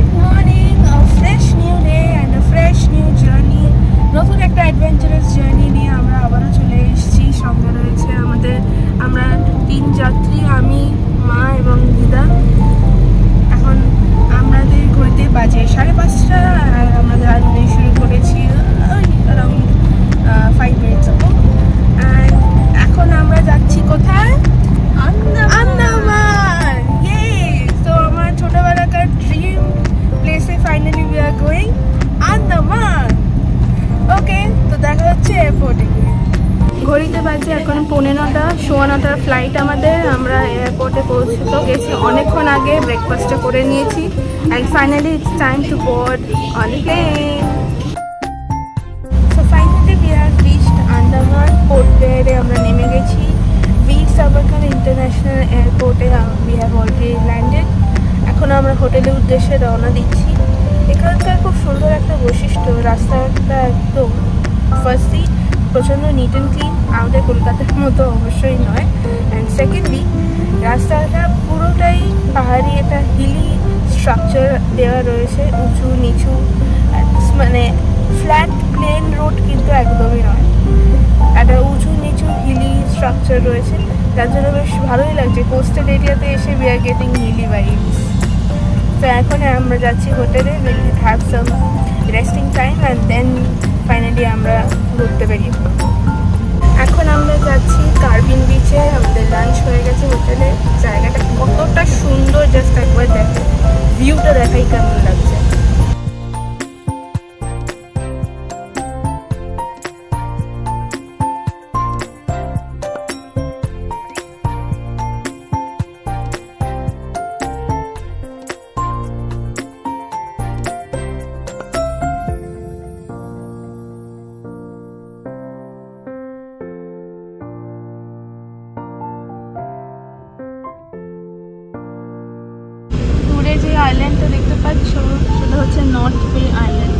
Good morning, fresh new day and fresh new journey. নতুন একটা adventurous journey নিয়ে আমরা আবারও চলে এসেছি। সঙ্গে রয়েছে আমরা 3 যাত্রী, আমি, মা এবং দিদা। এখন আমাদের ঘড়িতে বাজে 5:30 আর আমরা জার্নি শুরু করেছি অ্যারাউন্ড 5 মিনিটস আগে। অ্যান্ড এখন আমরা যাচ্ছি কোথায়? আন্দামান। তো আমার ছোটবেলাকার ড্রিম প্লেসে finally we are going Andaman. Okay, তো দেখা হচ্ছে এয়ারপোর্টে গিয়ে। ঘড়িতে বাজে এখন 9:15, 9:15 ফ্লাইট আমাদের। আমরা এয়ারপোর্টে পৌঁছতে গেছি অনেকক্ষণ আগে, ব্রেকফাস্টটা করে নিয়েছি and finally it's time to board on plane. So finally we have reached Andaman. Port ব্লেয়ারে আমরা নেমে গেছি। বীর সাভারকার ইন্টারন্যাশনাল এয়ারপোর্টে উই হ্যাভ অলরেডি ল্যান্ডেড। এখন আমরা হোটেলের উদ্দেশ্যে রওনা দিচ্ছি। এখানকার খুব সুন্দর একটা বৈশিষ্ট্য, রাস্তাটা একদম ফার্স্টলি প্রচণ্ড নিট অ্যান্ড ক্লিন, আমাদের কলকাতার মতো অবশ্যই নয়। অ্যান্ড সেকেন্ডলি রাস্তাটা পুরোটাই পাহাড়ি, একটা হিলি স্ট্রাকচার দেওয়া রয়েছে, উঁচু নিচু, মানে ফ্ল্যাট প্লেন রোড কিন্তু একদমই নয়, একটা উঁচু নিচু হিলি স্ট্রাকচার রয়েছে, যার জন্য বেশ ভালোই লাগছে। কোস্টাল এরিয়াতে এসে we are getting hilly vibes. তো এখন আমরা যাচ্ছি হোটেলে, will have some resting time and then finally আমরা ঘুরতে বেরিয়ে পড়ব। এখন আমরা যাচ্ছি কার্বিন বিচে। আমাদের লাঞ্চ হয়ে গেছে হোটেলে। জায়গাটা কতটা সুন্দর, জাস্ট একবার দেখো, ভিউটা দেখাই কেমন লাগছে। যে আইল্যান্ডটা দেখতে পাচ্ছ সেটা হচ্ছে নর্থ বে আইল্যান্ড।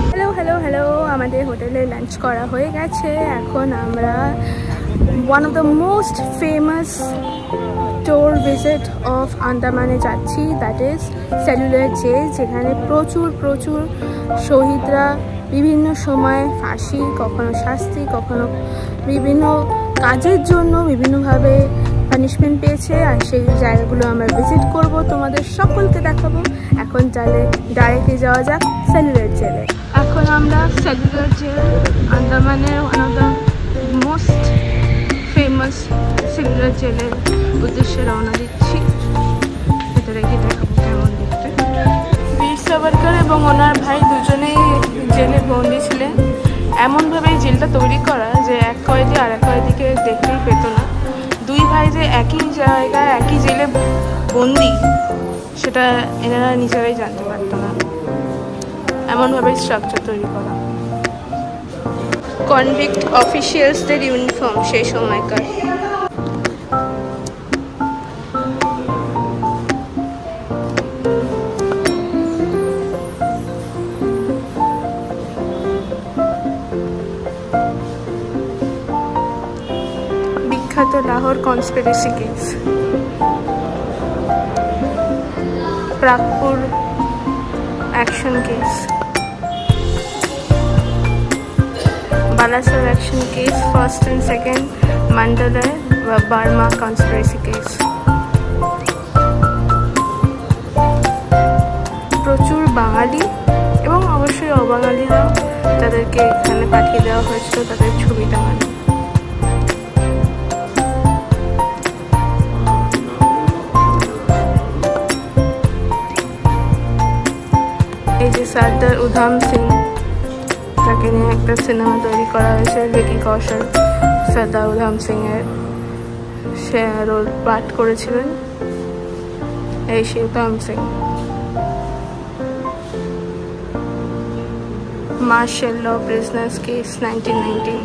হ্যালো হ্যালো হ্যালো, আমাদের হোটেলে লাঞ্চ করা হয়ে গেছে। এখন আমরা one of the most famous টোর ভিজিট অফ আন্দামানে যাচ্ছি, দ্যাট ইজ সেলুলার জেল, যেখানে প্রচুর প্রচুর শহীদরা বিভিন্ন সময় ফাঁসি, কখনো শাস্তি, কখনো বিভিন্ন কাজের জন্য বিভিন্নভাবে পানিশমেন্ট পেয়েছে। আর সেই জায়গাগুলো আমরা ভিজিট করব, তোমাদের সকলকে দেখাবো। এখন তাহলে ডাইরেক্টলি যাওয়া যাক সেলুলার জেলে। এখন আমরা সেলুলার জেল, আন্দামানের one of the most famous cellular জেলের উদ্দেশ্যে রওনা দিচ্ছি। ভেতরে গিয়ে দেখাবো কেমন দেখতে। বীর সাভারকর এবং ওনার ভাই দুজনেই জেলে বন্দি ছিলেন। এমনভাবেই জেলটা তৈরি করা যে এক কয়েদি আর এক কয়েদিকে দেখতেই পেত না। দুই ভাই যে একই জায়গায় একই জেলে বন্দি, সেটা এনারা নিজেরাই জানতে পারত না। এমনভাবে স্ট্রাকচার তৈরি করা। কনভিক্ট অফিসিয়ালসদের ইউনিফর্ম সেই সময়কার। বিখ্যাত Lahore conspiracy case, Pragpur action case, Balasore action case, first and second মান্ডালায় বা বার্মা কনস্পিরেসি কেস। প্রচুর বাঙালি এবং অবশ্যই অবাঙালিরাও তাদেরকে এখানে পাঠিয়ে দেওয়া হয়েছিল তাদের ছবি টাঙানো। এই যে সর্দার উধাম সিং, তাকে নিয়ে একটা সিনেমা তৈরি করা হয়েছে, ভিকি কৌশল সর্দার উধাম সিং এর সে রোল পাঠ করেছিলেন। এই সে Udham Singh. Martial law prisoners case 1919,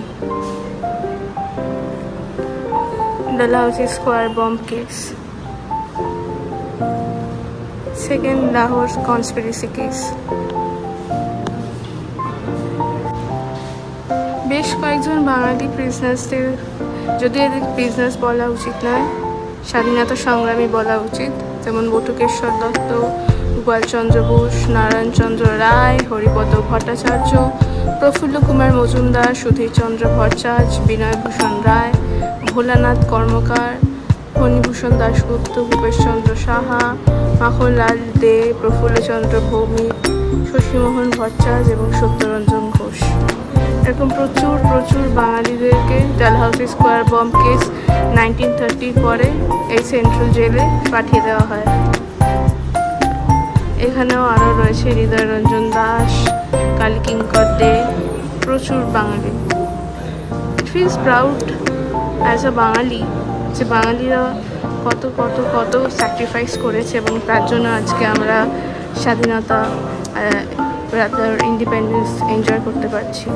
Dalhousie square bomb case, second Lahore conspiracy case. বেশ কয়েকজন বাঙালি প্রিজনার্সদের, যদিও এদের প্রিজনার্স বলা উচিত নয়, স্বাধীনতা সংগ্রামী বলা উচিত, যেমন বটুকেশ্বর দত্ত, গোপালচন্দ্র বোস, নারায়ণচন্দ্র রায়, হরিপদ ভট্টাচার্য, প্রফুল্ল কুমার মজুমদার, সুধীরচন্দ্র ভট্টাচার্য, বিনয়ভূষণ রায়, ভোলানাথ কর্মকার, ফণীভূষণ দাশগুপ্ত, ভূপেশচন্দ্র সাহা, মাখনলাল দে, প্রফুল্লচন্দ্র ভৌমিক, শশীমোহন ভট্টাচার্য এবং সত্যরঞ্জন ঘোষ। এরকম প্রচুর প্রচুর বাঙালিদেরকে ডালহাউসি স্কোয়ার বম্ব কেস 1930 পরে এই সেন্ট্রাল জেলে পাঠিয়ে দেওয়া হয়। এখানেও আরও রয়েছে হৃদয় রঞ্জন দাস, কালীকিঙ্কর দে, প্রচুর বাঙালি। It feels proud as a Bengali যে বাঙালিরা কত কত কত স্যাক্রিফাইস করেছে এবং তার জন্য আজকে আমরা স্বাধীনতা ইন্ডিপেন্ডেন্স এনজয় করতে পারছি।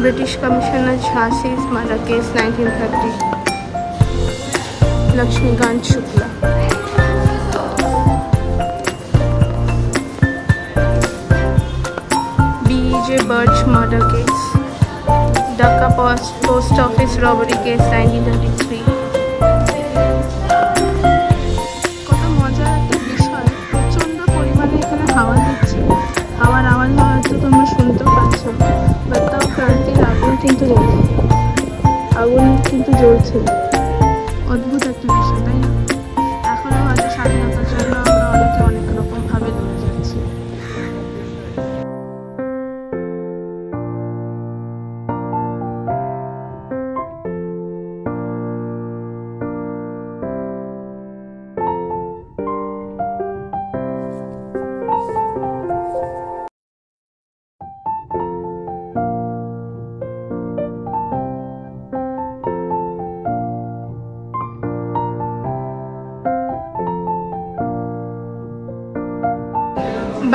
British Commissioner Jhansi's murder case 1930. Lakshmikant Shukla. B.J. Birch murder case. Dhaka post office robbery case 1933. কত মজার একটা বিষয়, প্রচন্ড পরিমাণে এখানে হাওয়া দিচ্ছে। হাওয়ার আওয়াজ হয়তো তোমরা শুনতেও পাচ্ছ, বাট তাও ক্রান্তির আগুন কিন্তু জ্বলছে। অদ্ভুত একটা বিষয়, তাই না? এখনো হয়তো স্বাধীনতার জন্য আমরা অনেকে অনেক রকম ভাবে লড়ে যাচ্ছি।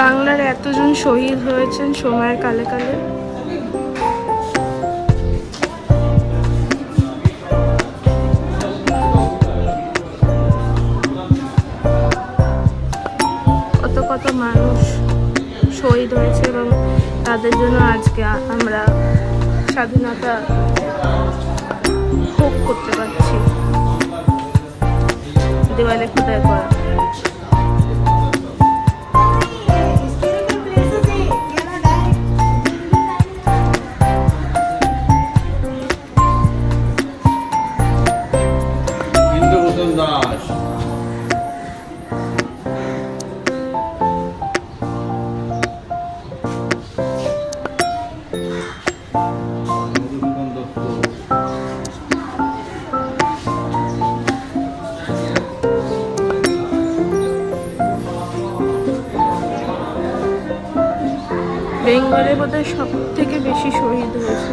বাংলার এতজন শহীদ হয়েছেন সময়ের কালে কালে। কত কত মানুষ শহীদ হয়েছে এবং তাদের জন্য আজকে আমরা স্বাধীনতা ভোগ করতে পারছি। দেওয়ালে খোদাই করা। বেঙ্গলে বোধহয় সব থেকে বেশি শহীদ হয়েছে।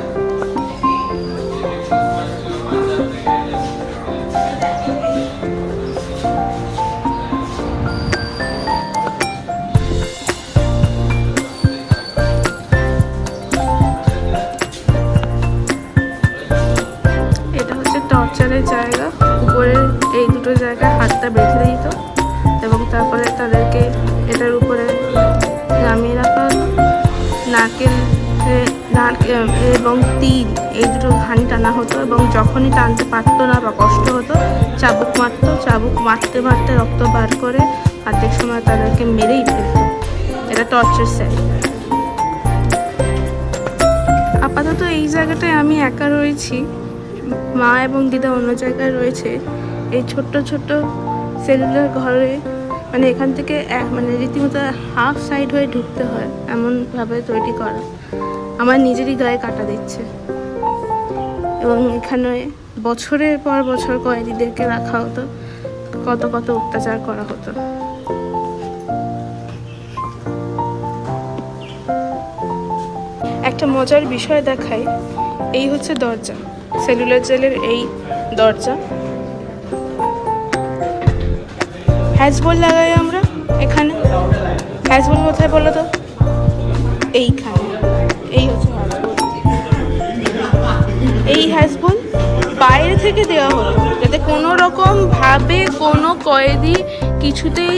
এটা হচ্ছে টর্চারের জায়গা। উপরে এই দুটো জায়গায় হাতটা বেঁধে দিত এবং তারপরে তাদেরকে এটার উপরে নামিয়ে রাখা হতো। নারকেল এবং তিল এই দুটো ঘানি টানা হতো এবং যখনই টানতে পারতো না বা কষ্ট হতো চাবুক মারতো। চাবুক মারতে মারতে রক্ত বার করে অর্ধেক সময় তাদেরকে মেরেই ফেলতো। এটা টর্চার সেল। আপাতত এই জায়গাটায় আমি একা রয়েছি, মা এবং দিদা অন্য জায়গায় রয়েছে। এই ছোট্ট ছোট্ট সেলুলার ঘরে মানে এখান থেকে মানে রীতিমতো হাফ সাইড হয়ে ঢুকতে হয়, এমনভাবে তৈরি করা। আমার নিজেরই গায়ে কাটা দিচ্ছে এবং এখানে বছরের পর বছর কয়েদিদেরকে রাখা হতো, কত কত অত্যাচার করা হতো। একটা মজার বিষয় দেখাই, এই হচ্ছে দরজা, সেলুলার জেলের এই দরজা। হ্যাজবল লাগাই আমরা এখানে। হ্যাজবল কোথায় বলো তো? এইখানে। এই হচ্ছে হ্যাজবল। এই হ্যাজবল বাইরে থেকে দেওয়া হতো যাতে কোনো রকম ভাবে কোনো কয়েদি কিছুতেই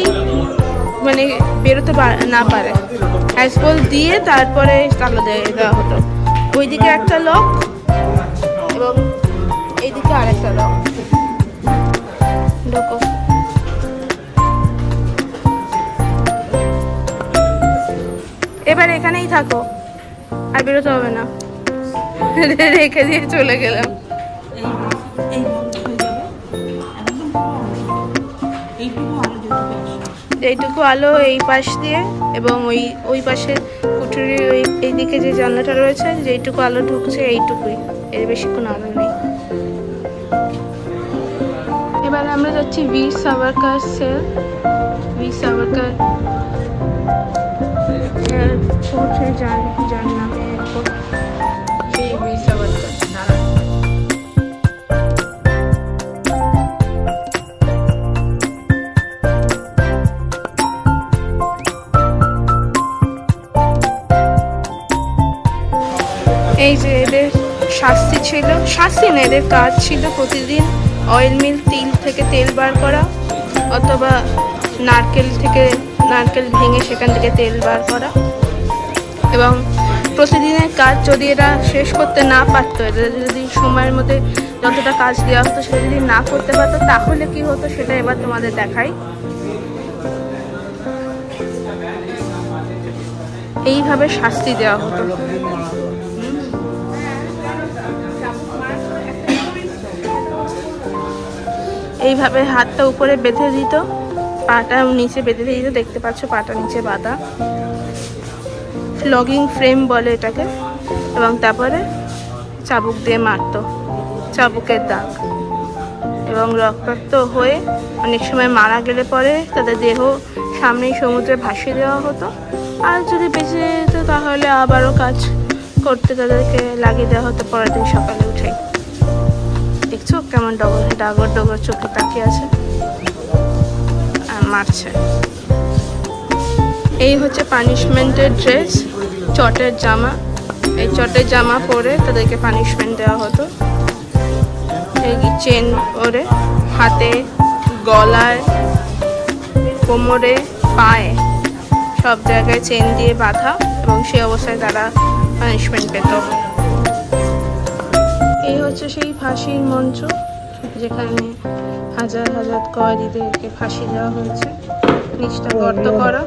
মানে বেরোতে না পারে। হ্যাসবল দিয়ে তারপরে তালা দেওয়া হতো। ওইদিকে একটা লক এবং এইদিকে আরেকটা লক। ঢোকো। এবার এখানেই থাকো, আর বেরোতে হবে না। রেখে দিয়ে চলে গেলাম। এইটুকু আলো এই পাশ দিয়ে এবং ওই পাশে কুঠুরির এইদিকে যে জানলাটা রয়েছে, যেইটুকু আলো ঢুকছে এইটুকুই, এর বেশি কোনো আলো নেই। এবার আমরা যাচ্ছি বীর সাভারকার সেল। বীর সাভারকার এয়ারপোর্ট, যার নামে এয়ারপোর্ট, সেই বীর সাভারকার। এই যে এদের শাস্তি ছিল, শাস্তি না, এদের কাজ ছিল প্রতিদিন অয়েল মিল তিল থেকে তেল বার করা, অথবা নারকেল ভেঙে সেখান থেকে তেল বার করা। এবং প্রতিদিনের কাজ যদি এরা শেষ করতে না পারতো, এদের যদি সময়ের মধ্যে যতটা কাজ দেওয়া হতো সেটা যদি না করতে পারতো, তাহলে কি হতো সেটা এবার তোমাদের দেখাই। এইভাবে শাস্তি দেওয়া হতো। এইভাবে হাতটা উপরে বেঁধে দিত, পাটা নিচে বেঁধে দিত, দেখতে পাচ্ছ পাটা নিচে বাঁধা, ফ্লগিং ফ্রেম বলে এটাকে। এবং তারপরে চাবুক দিয়ে মারতো, চাবুকের দাগ। এবং রক্তাক্ত হয়ে অনেক সময় মারা গেলে পরে তাদের দেহ সামনেই সমুদ্রে ভাসিয়ে দেওয়া হতো। আর যদি বেঁচে যেত তাহলে আবারও কাজ করতে তাদেরকে লাগিয়ে দেওয়া হতো পরের দিন সকালে উঠে। দেখছো কেমন ডাগর ডগর চোখে তাকিয়ে আছে আর মারছে। এই হচ্ছে পানিশমেন্টের ড্রেস, চটের জামা। এই চটের জামা পরে তাদেরকে পানিশমেন্ট দেওয়া হতো। এই চেন পরে হাতে, গলায়, কোমরে, পায়ে সব জায়গায় চেন দিয়ে বাঁধা, এবং সেই অবস্থায় তারা পানিশমেন্ট পেত। এই হচ্ছে সেই ফাঁসির মঞ্চ, যেখানে হাজার হাজার কয়েদিদেরকে ফাঁসি দেওয়া হয়েছে। নিচটা গর্ত করা।